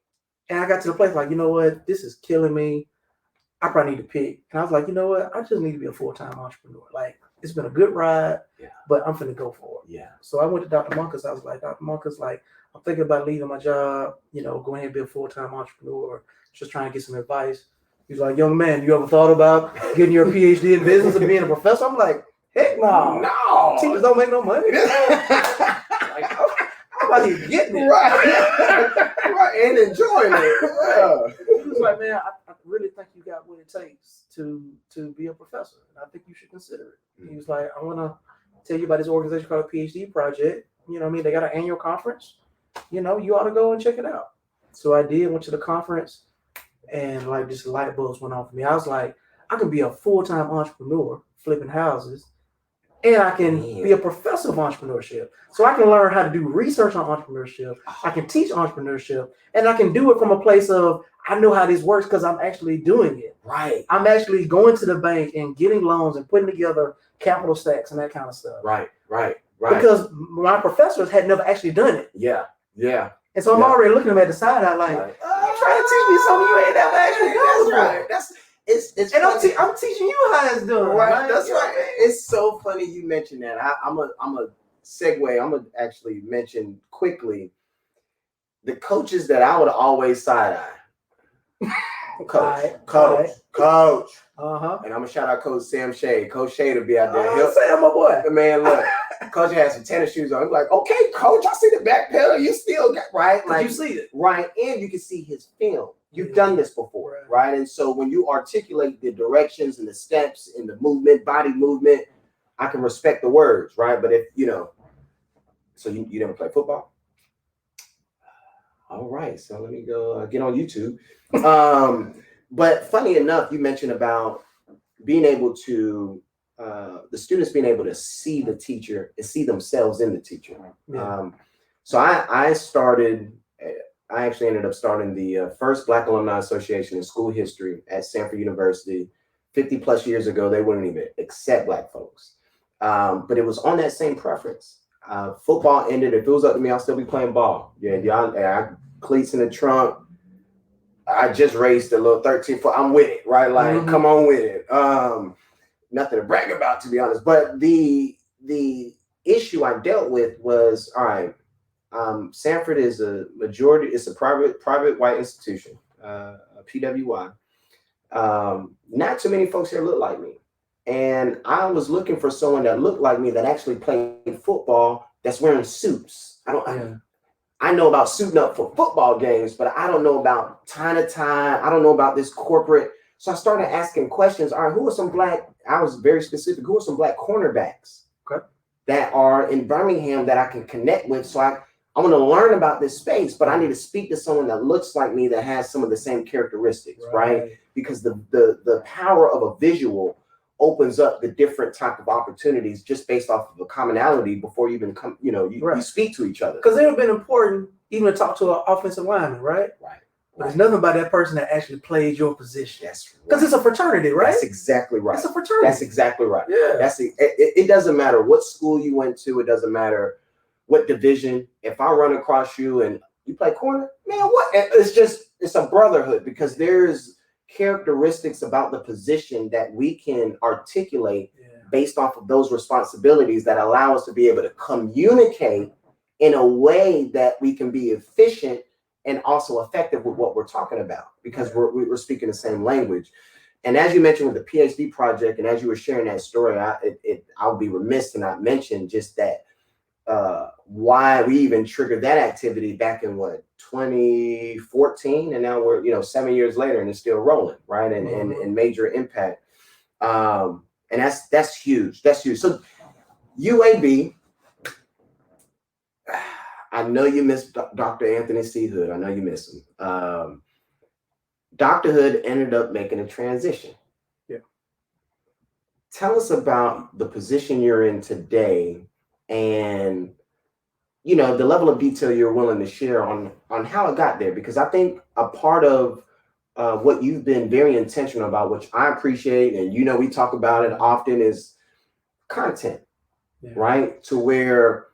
And I got to the place like, you know what? This is killing me. I probably need to pick. And I was like, you know what? I just need to be a full-time entrepreneur. Like, it's been a good ride, but I'm finna go for it. Yeah. So I went to Dr. Munkus. I was like, Dr. Munkus, like, I'm thinking about leaving my job, you know, going ahead and be a full-time entrepreneur, just trying to get some advice. He's like, young man, you ever thought about getting your PhD in business and being a professor? I'm like, heck no. No. Teachers don't make no money. Like, I'm about to getting it. Right, and enjoying it. He was like, man, I really think you got what it takes to be a professor, and I think you should consider it. He was like, I want to tell you about this organization called a PhD Project. You know what I mean? They got an annual conference. You know, you ought to go and check it out. So I did, went to the conference, and like just light bulbs went off for me. I was like, I can be a full-time entrepreneur flipping houses, and I can be a professor of entrepreneurship. So I can learn how to do research on entrepreneurship. I can teach entrepreneurship, and I can do it from a place of I know how this works because I'm actually doing it. Right. I'm actually going to the bank and getting loans and putting together capital stacks and that kind of stuff. Right. Because my professors had never actually done it. Yeah. And so I'm already looking at them at the side. I'm like, you trying to teach me something you ain't never actually done before. Right. It's and I'm teaching you how it's done. Right. That's right. It's so funny you mentioned that. I'm a segue. I'm gonna actually mention quickly the coaches that I would always side eye. Coach. Uh-huh. And I'm gonna shout out Coach Sam Shade. Coach Shade will be out there. Sam, my boy. Man, look, Coach had some tennis shoes on. I'm like, okay, Coach, I see the back pedal. You still got right. Like, you see it. Right. And you can see his film. You've done this before, right? And so when you articulate the directions and the steps and the movement, body movement, I can respect the words, right? But if so you never play football? All right, so let me go get on YouTube. But funny enough, you mentioned about being able to the students being able to see the teacher and see themselves in the teacher. Yeah. So I actually ended up starting the first Black Alumni Association in school history at Stanford University 50 plus years ago. They wouldn't even accept Black folks. But it was on that same preference. Football ended. If it was up to me, I'll still be playing ball. I cleats in the trunk. I just raced a little 13-foot. I'm with it, right? Like, come on with it. Nothing to brag about, to be honest. But the issue I dealt with was, all right, Stanford is it's a private white institution, a PWI. Not too many folks here look like me. And I was looking for someone that looked like me that actually played football that's wearing suits. I know about suiting up for football games, but I don't know about tie to tie. I don't know about this corporate. So I started asking questions. All right, who are some Black, I was very specific, who are some Black cornerbacks that are in Birmingham that I can connect with? So I want to learn about this space, but I need to speak to someone that looks like me that has some of the same characteristics, right? Because the power of a visual opens up the different type of opportunities just based off of a commonality before you even come, you speak to each other. Because it would have been important even to talk to an offensive lineman, right? Right. But there's nothing about that person that actually plays your position. That's right. Because it's a fraternity, right? That's exactly right. It's a fraternity. That's exactly right. Yeah. It doesn't matter what school you went to. It doesn't matter what division. If I run across you and you play corner, man, what? It's a brotherhood because there's characteristics about the position that we can articulate based off of those responsibilities that allow us to be able to communicate in a way that we can be efficient and also effective with what we're talking about because we're speaking the same language. And as you mentioned with the PhD project, and as you were sharing that story, I'll be remiss to not mention just that why we even triggered that activity back in 2014, and now we're 7 years later and it's still rolling, right? And major impact. And that's huge. That's huge. So UAB, I know you miss Dr. Anthony C. Hood. I know you miss him. Dr. Hood ended up making a transition. Yeah. Tell us about the position you're in today and the level of detail you're willing to share on how it got there, because I think a part of what you've been very intentional about, which I appreciate, and we talk about it often, is content, right? To where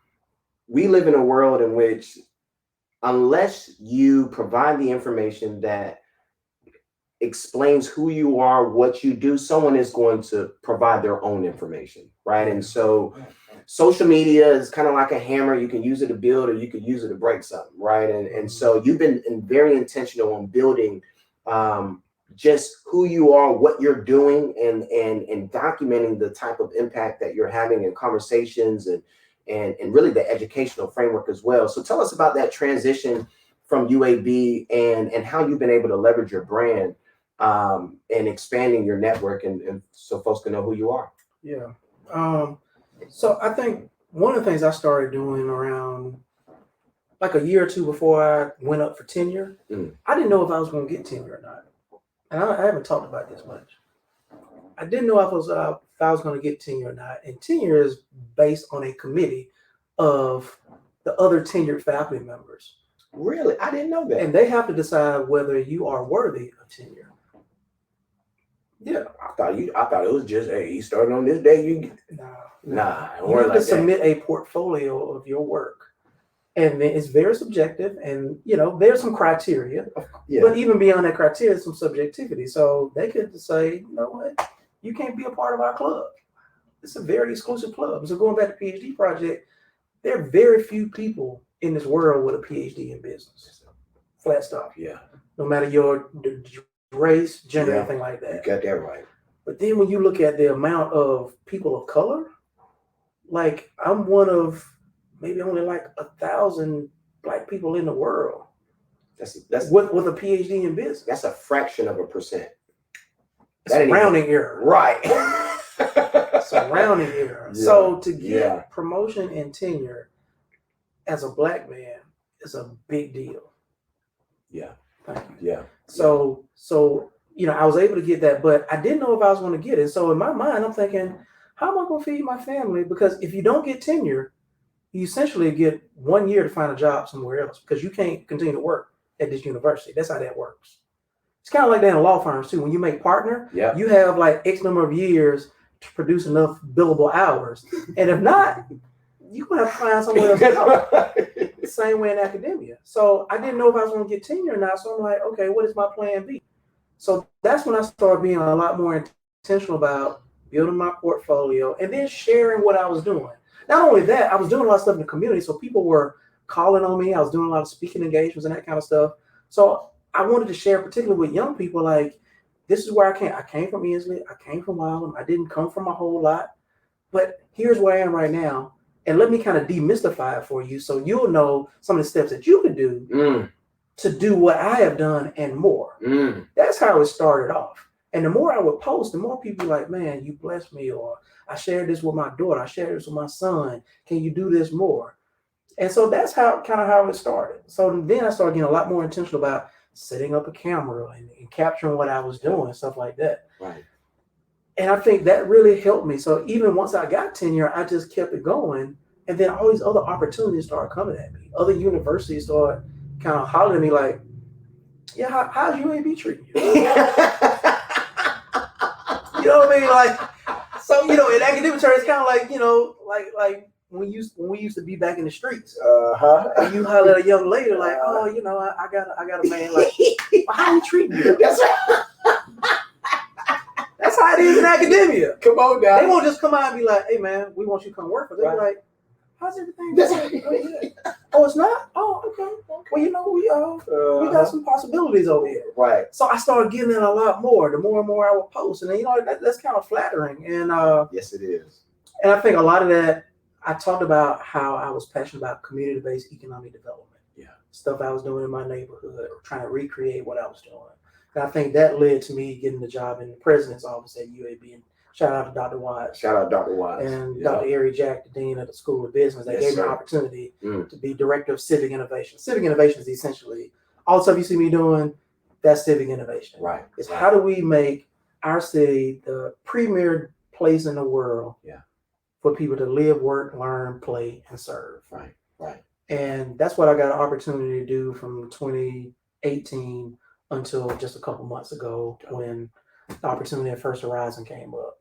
we live in a world in which unless you provide the information that explains who you are, what you do, someone is going to provide their own information, right? And so social media is kind of like a hammer. You can use it to build or you could use it to break something, right? And so you've been very intentional on building just who you are, what you're doing, and documenting the type of impact that you're having in conversations and really the educational framework as well. So tell us about that transition from UAB and how you've been able to leverage your brand and expanding your network and so folks can know who you are. Yeah. So I think one of the things I started doing around like a year or two before I went up for tenure, I didn't know if I was going to get tenure or not. And I haven't talked about this much. I didn't know if I was going to get tenure or not. And tenure is based on a committee of the other tenured faculty members. Really? I didn't know that. And they have to decide whether you are worthy of tenure. Yeah, I thought it was just, hey, you started on this day. You have to submit a portfolio of your work, and it's very subjective. And there's some criteria, but even beyond that criteria, some subjectivity. So they could say, you know what, you can't be a part of our club. It's a very exclusive club. So going back to PhD project, there are very few people in this world with a PhD in business. Flat stop. Yeah. No matter your race, gender, anything like that. You got that right. But then when you look at the amount of people of color, like I'm one of maybe only like 1,000 Black people in the world. That's with a PhD in business. That's a fraction of a percent. It's a rounding error. Right. It's a rounding error. Yeah. So to get promotion and tenure as a Black man is a big deal. Yeah. Thank you. Yeah. So I was able to get that, but I didn't know if I was going to get it. So in my mind, I'm thinking, how am I going to feed my family? Because if you don't get tenure, you essentially get 1 year to find a job somewhere else because you can't continue to work at this university. That's how that works. It's kind of like that in law firms too. When you make partner, you have like X number of years to produce enough billable hours. And if not, you're going to have to find somewhere else to go. The same way in academia. So I didn't know if I was going to get tenure or not. So I'm like, okay, what is my plan B? So that's when I started being a lot more intentional about building my portfolio and then sharing what I was doing. Not only that, I was doing a lot of stuff in the community. So people were calling on me. I was doing a lot of speaking engagements and that kind of stuff. So I wanted to share, particularly with young people, like, this is where I came. I came from Inslee. I came from Wylam. I didn't come from a whole lot. But here's where I am right now. And let me kind of demystify it for you so you'll know some of the steps that you can do to do what I have done and more. That's how it started off. And the more I would post, the more people like, man, you blessed me, or I shared this with my daughter, I shared this with my son. Can you do this more? And so that's how it started. So then I started getting a lot more intentional about setting up a camera and capturing what I was doing, stuff like that. Right. And I think that really helped me. So even once I got tenure, I just kept it going. And then all these other opportunities started coming at me. Other universities started kind of hollering at me like, yeah, how's UAB treating you? You know what I mean? Like, so, in academic terms, it's kind of like, like when we used to be back in the streets. And you holler at a young lady like, oh, I got a man. Like, well, how you treating you? That's how it is in academia. Come on, guys. They won't just come out and be like, hey, man, we want you to come work for us. They'll be like, how's everything going? Oh, it's not? Oh, okay. Well, we got some possibilities over here. Right. So I started getting in a lot more. The more and more I would post. And then, that's kind of flattering. And yes, it is. And I think a lot of that, I talked about how I was passionate about community-based economic development. Yeah. Stuff I was doing in my neighborhood, trying to recreate what I was doing. And I think that led to me getting the job in the president's office at UAB. And shout out to Dr. Watts. Shout out Dr. Watts. And Dr. Ari Jack, the dean of the School of Business. They gave me an opportunity to be Director of Civic Innovation. Civic Innovation is essentially all the stuff you see me doing, that's civic innovation. Right. It's how do we make our city the premier place in the world for people to live, work, learn, play, and serve. Right. Right. And that's what I got an opportunity to do from 2018 until just a couple months ago when the opportunity at First Horizon came up.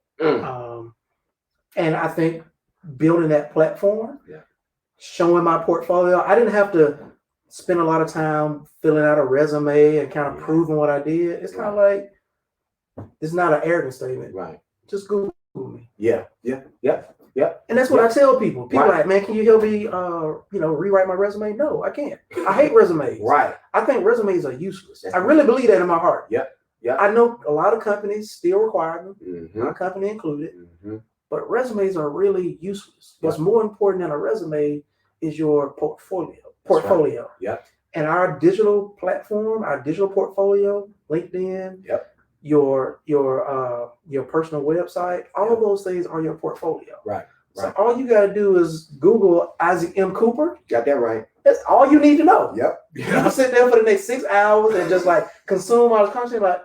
And I think building that platform, showing my portfolio, I didn't have to spend a lot of time filling out a resume and kind of proving what I did. It's kind of like, it's not an arrogant statement. Right. Just Google me. Yeah. And that's what I tell people. People are like, man, can you help me, rewrite my resume? No, I can't. I hate resumes. Right. I think resumes are useless. I really believe that in my heart. Yeah. I know a lot of companies still require them, my company included, but resumes are really useless. What's more important than a resume is your portfolio. Right. Yeah. And our digital platform, our digital portfolio, LinkedIn, your personal website, all of those things are your portfolio. Right. So all you got to do is Google Isaac M. Cooper. Got that right. That's all you need to know. Yep. You can sit there for the next 6 hours and just like consume all the content. Like,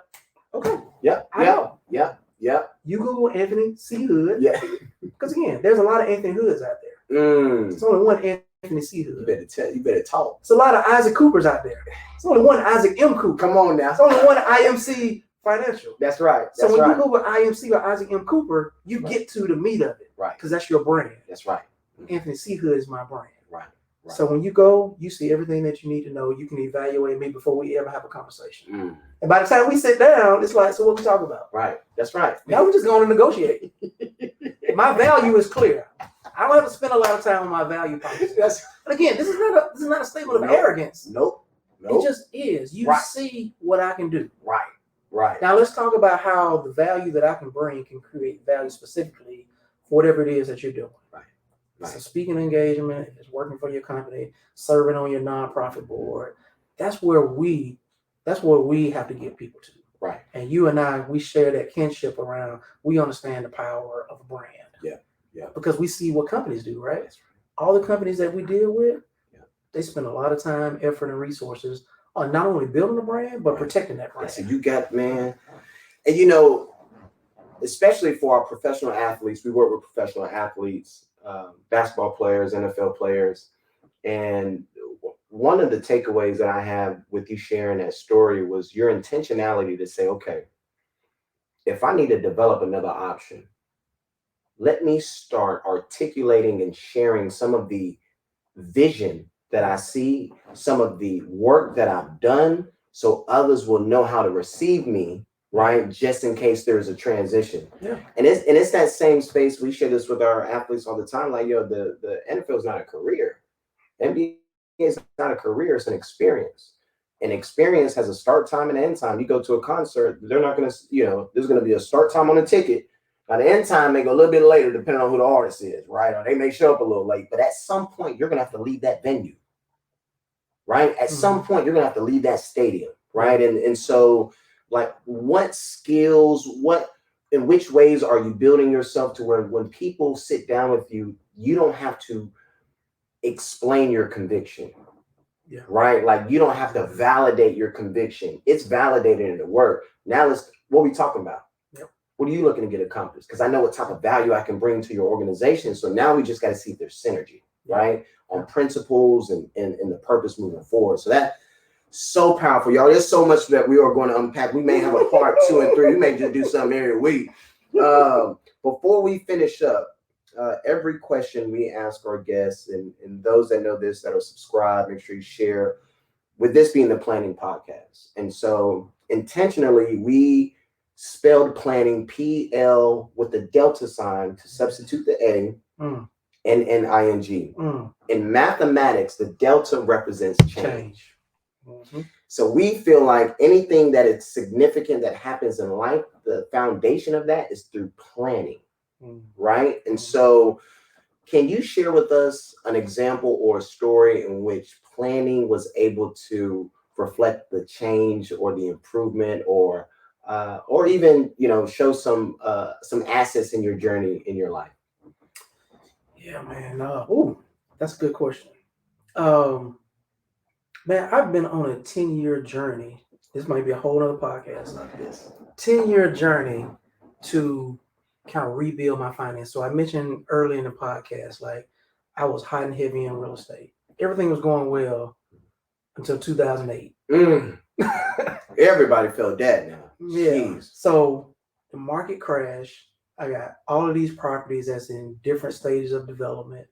okay. Yep. I know. Yep. Yep. You Google Anthony C. Hood. Yeah. Because again, there's a lot of Anthony Hoods out there. There's only one Anthony C. Hood. You better talk. It's a lot of Isaac Coopers out there. It's only one Isaac M. Cooper. Come on now. It's only one IMC Financial. That's right. So when you Google IMC or Isaac M. Cooper, you get to the meat of it. Right. Because that's your brand. That's right. Anthony C. Hood is my brand. Right. Right. So when you go, you see everything that you need to know. You can evaluate me before we ever have a conversation. And by the time we sit down, it's like, so what we talk about? Right. That's right. Now we're just going to negotiate. My value is clear. I don't have to spend a lot of time on my value proposition. But again, this is not a statement of arrogance. Nope. It just is. You see what I can do. Right. Right. Now let's talk about how the value that I can bring can create value specifically for whatever it is that you're doing. Right. So speaking engagement, if it's working for your company, serving on your nonprofit board, that's where we have to get people to. Right. And you and I, we share that kinship around, we understand the power of a brand. Yeah. Yeah. Because we see what companies do, right? All the companies that we deal with, they spend a lot of time, effort, and resources on not only building a brand, but protecting that brand. So you got, man, and especially for our professional athletes, we work with professional athletes, basketball players, NFL players. And one of the takeaways that I have with you sharing that story was your intentionality to say, okay, if I need to develop another option, let me start articulating and sharing some of the vision that I see, some of the work that I've done, so others will know how to receive me, right? Just in case there's a transition. Yeah. And it's that same space. We share this with our athletes all the time. Like, the NFL is not a career. NBA is not a career, it's an experience. An experience has a start time and an end time. You go to a concert, they're not going to, there's going to be a start time on the ticket. By the end time, they go a little bit later, depending on who the artist is, right? Or they may show up a little late. But at some point, you're going to have to leave that venue, right? At some point, you're going to have to leave that stadium, right? And so, like, what skills, in which ways are you building yourself to where when people sit down with you, you don't have to explain your conviction, right? Like, you don't have to validate your conviction. It's validated in the work. Now, what are we talking about? What are you looking to get accomplished? Because I know what type of value I can bring to your organization. So now we just got to see if there's synergy, right? On principles and the purpose moving forward. So that's so powerful, y'all. There's so much that we are going to unpack. We may have a part 2 and 3. We may just do something every week. Before we finish up, every question we ask our guests, and those that know this, that are subscribed, make sure you share, with this being the planning podcast. And so intentionally, we spelled planning PL with the delta sign to substitute the A and ing. In mathematics, the delta represents change. So we feel like anything that is significant that happens in life, the foundation of that is through planning, right? And so can you share with us an example or a story in which planning was able to reflect the change or the improvement, or even, show some assets in your journey in your life? Yeah, man. That's a good question. Man, I've been on a 10-year journey. This might be a whole other podcast like this. 10-year journey to kind of rebuild my finance. So I mentioned early in the podcast, like, I was hot and heavy in real estate. Everything was going well until 2008. Everybody felt that now. Yeah. Jeez. So the market crashed. I got all of these properties that's in different stages of development.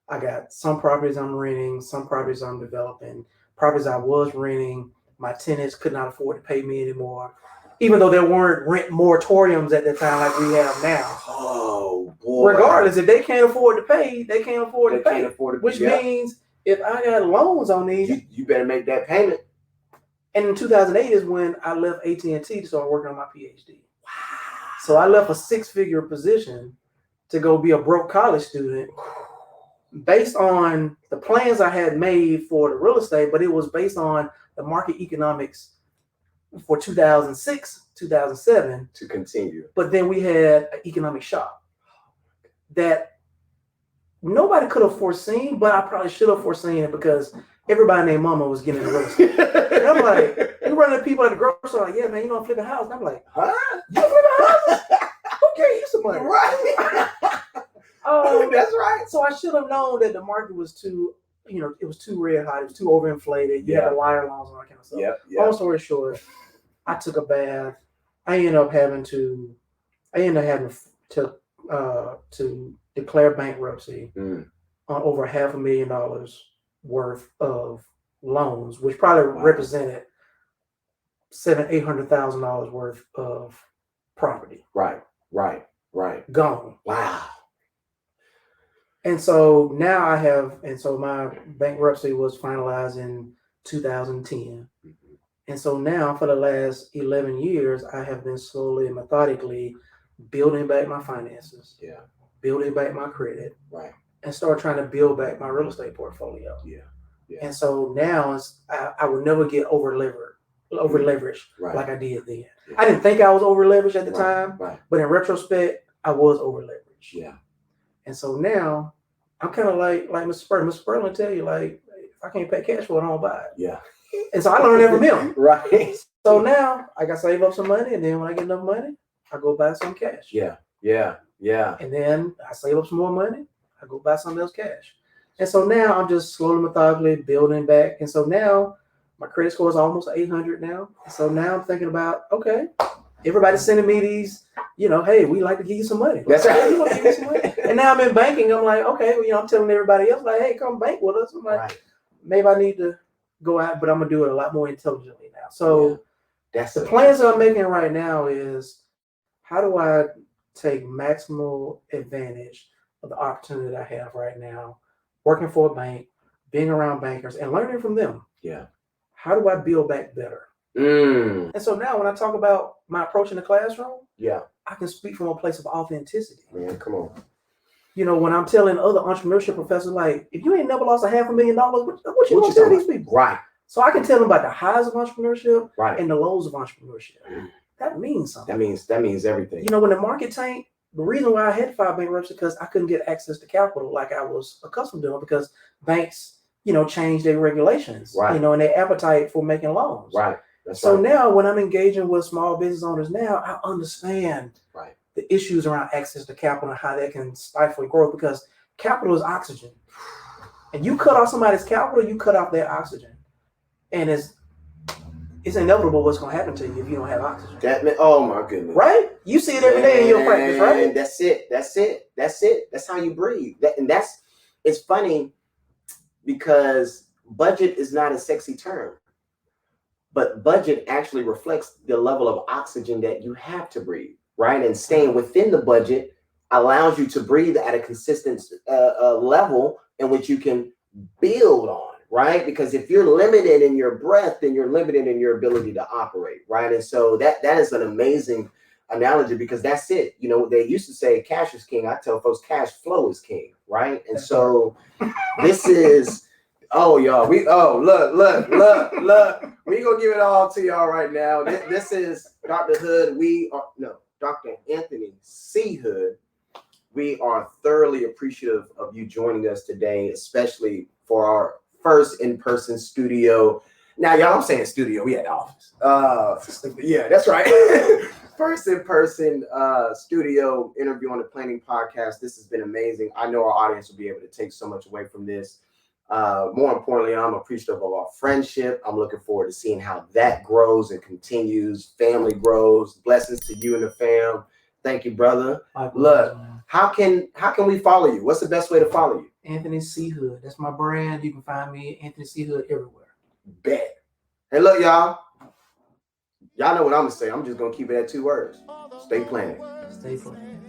I got some properties I'm renting, some properties I'm developing. Properties I was renting, my tenants could not afford to pay me anymore, even though there weren't rent moratoriums at the time like we have now. Oh, boy. Regardless, if they can't afford to pay, they can't afford to pay. Which means if I got loans on these, you better make that payment. And in 2008 is when I left AT&T to start working on my PhD. Wow. So I left a 6-figure position to go be a broke college student based on the plans I had made for the real estate, but it was based on the market economics for 2006, 2007. To continue. But then we had an economic shock that nobody could have foreseen, but I probably should have foreseen it because everybody named Mama was getting into real estate. And I'm like, you run into people at the grocery store, like, yeah, man, you know, I'm flipping a house. And I'm like, huh? You flip a house? Who gave you some money? Right. That's right. So I should have known that the market was too, you know, it was too red hot. It was too overinflated. You had the wire loans and all that kind of stuff. Yep. Long story short, I took a bath. I ended up having to declare bankruptcy on over $500,000 worth of loans, which probably represented $800,000 worth of property. Right. Gone. Wow. And so now my bankruptcy was finalized in 2010. And so now for the last 11 years, I have been slowly and methodically building back my finances, building back my credit, and start trying to build back my real estate portfolio. And so now I would never get over leveraged like I did then. I didn't think I was over leveraged at the time, but in retrospect, I was over leveraged. And so now I'm kind of like Mr. Spurling. Mr. Spurling tell you, like, if I can't pay cash for it, I don't buy it. And so I learned that from him. Right. So now I got to save up some money, and then when I get enough money, I go buy some cash. Yeah. And then I save up some more money, I go buy something else cash. And so now I'm just slowly, methodically building back. And so now my credit score is almost 800 now. So now I'm thinking about, okay, everybody's sending me these, you know, hey, we like to give you some money. That's right. You want to give me some money? And now I'm in banking. I'm like, okay, well, you know, I'm telling everybody else, like, hey, come bank with us. I'm like, maybe I need to go out, but I'm going to do it a lot more intelligently now. So that's the plans that I'm making right now is, how do I take maximal advantage of the opportunity that I have right now, working for a bank, being around bankers, and learning from them? How do I build back better? And so now when I talk about my approach in the classroom, I can speak from a place of authenticity. Man, come on. You know, when I'm telling other entrepreneurship professors, like, if you ain't never lost $500,000, what you gonna tell these people? Right. So I can tell them about the highs of entrepreneurship and the lows of entrepreneurship. That means something. That means everything. You know, when the market tanked, the reason why I had to file bankruptcy because I couldn't get access to capital like I was accustomed to, because banks, you know, changed their regulations, you know, and their appetite for making loans. So now when I'm engaging with small business owners now, I understand the issues around access to capital and how that can stifle growth, because capital is oxygen. And you cut off somebody's capital, you cut off their oxygen. And it's inevitable what's going to happen to you if you don't have oxygen. Oh my goodness. Right? You see it every day in your practice, right? That's it. That's how you breathe. It's funny because budget is not a sexy term, but budget actually reflects the level of oxygen that you have to breathe, right? And staying within the budget allows you to breathe at a consistent level in which you can build on. Right? Because if you're limited in your breath, then you're limited in your ability to operate. Right. And so that is an amazing analogy, because that's it. You know, they used to say cash is king. I tell folks cash flow is king. Right. And so this is, y'all, look. We gonna give it all to y'all right now. This is Dr. Hood. Dr. Anthony C. Hood. We are thoroughly appreciative of you joining us today, especially for our first in-person studio. Now, y'all, I'm saying studio. We at the office. Yeah, that's right. First in-person studio interview on the Planning Podcast. This has been amazing. I know our audience will be able to take so much away from this. More importantly, I'm appreciative of our friendship. I'm looking forward to seeing how that grows and continues. Family grows. Blessings to you and the fam. Thank you, brother. Look, how can we follow you? What's the best way to follow you? Anthony C. Hood. That's my brand. You can find me, Anthony C. Hood, everywhere. Bet. Hey, look, y'all. Y'all know what I'm going to say. I'm just going to keep it at 2 words. Stay planning. Stay planning.